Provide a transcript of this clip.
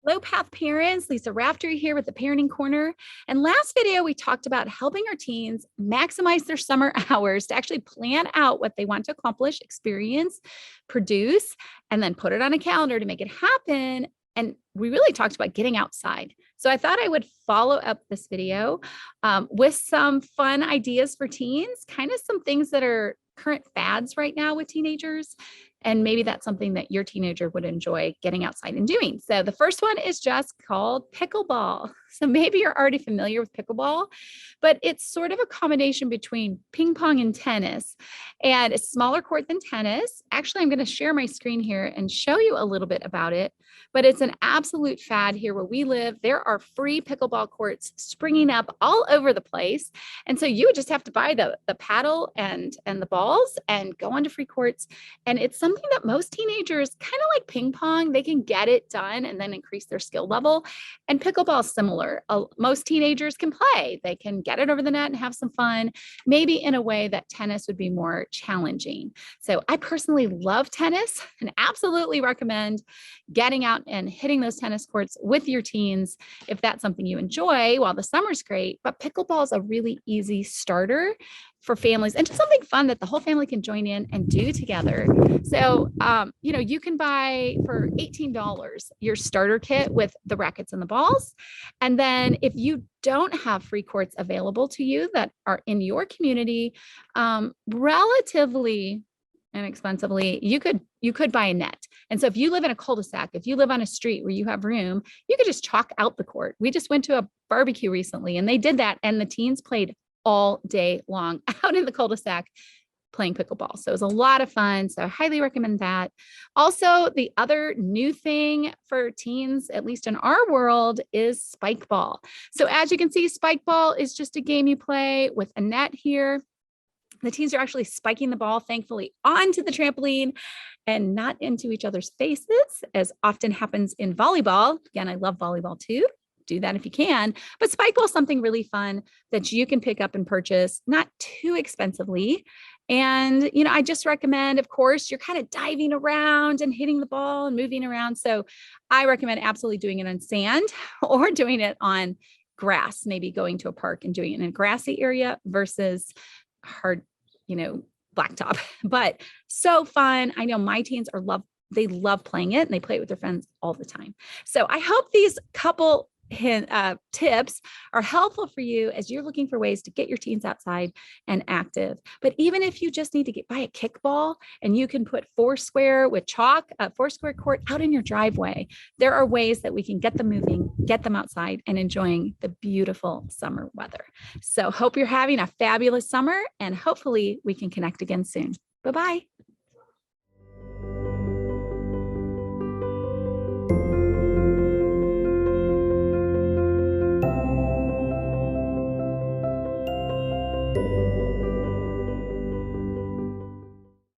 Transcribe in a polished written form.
Low path parents, Lisa Raftery here with the Parenting Corner. And last video, we talked about helping our teens maximize their summer hours to actually plan out what they want to accomplish, experience, produce, and then put it on a calendar to make it happen. And we really talked about getting outside. So I thought I would follow up this video with some fun ideas for teens, kind of some things that are current fads right now with teenagers. And maybe that's something that your teenager would enjoy getting outside and doing. So the first one is just called pickleball. So maybe you're already familiar with pickleball, but it's sort of a combination between ping pong and tennis. And it's smaller court than tennis. Actually, I'm going to share my screen here and show you a little bit about it. But it's an absolute fad here where we live. There are free pickleball courts springing up all over the place. And so you would just have to buy the paddle and the balls and go onto free courts. And it's something that most teenagers, kind of like ping pong, they can get it done and then increase their skill level. And pickleball is similar. Most teenagers can play. They can get it over the net and have some fun, maybe in a way that tennis would be more challenging. So I personally love tennis and absolutely recommend getting out and hitting those tennis courts with your teens if that's something you enjoy while the summer's great. But pickleball is a really easy starter for families and just something fun that the whole family can join in and do together. So, you can buy for $18 your starter kit with the rackets and the balls. And then if you don't have free courts available to you that are in your community, relatively inexpensively, you could buy a net. And so if you live in a cul-de-sac, if you live on a street where you have room, you could just chalk out the court. We just went to a barbecue recently and they did that, and the teens played all day long out in the cul-de-sac playing pickleball. So it was a lot of fun. So I highly recommend that. Also, the other new thing for teens, at least in our world, is spike ball. So as you can see, spike ball is just a game you play with a net here. The teens are actually spiking the ball, thankfully, onto the trampoline and not into each other's faces, as often happens in volleyball. Again, I love volleyball too. Do that if you can. But spike ball is something really fun that you can pick up and purchase, not too expensively. And, I just recommend, of course, you're kind of diving around and hitting the ball and moving around. So I recommend absolutely doing it on sand or doing it on grass, maybe going to a park and doing it in a grassy area versus hard, blacktop. But so fun. I know my teens they love playing it and they play it with their friends all the time. So I hope these couple tips are helpful for you as you're looking for ways to get your teens outside and active. But even if you just need to buy a kickball and you can put foursquare with chalk, a foursquare court out in your driveway, there are ways that we can get them moving, get them outside and enjoying the beautiful summer weather. So hope you're having a fabulous summer and hopefully we can connect again soon. Bye-bye.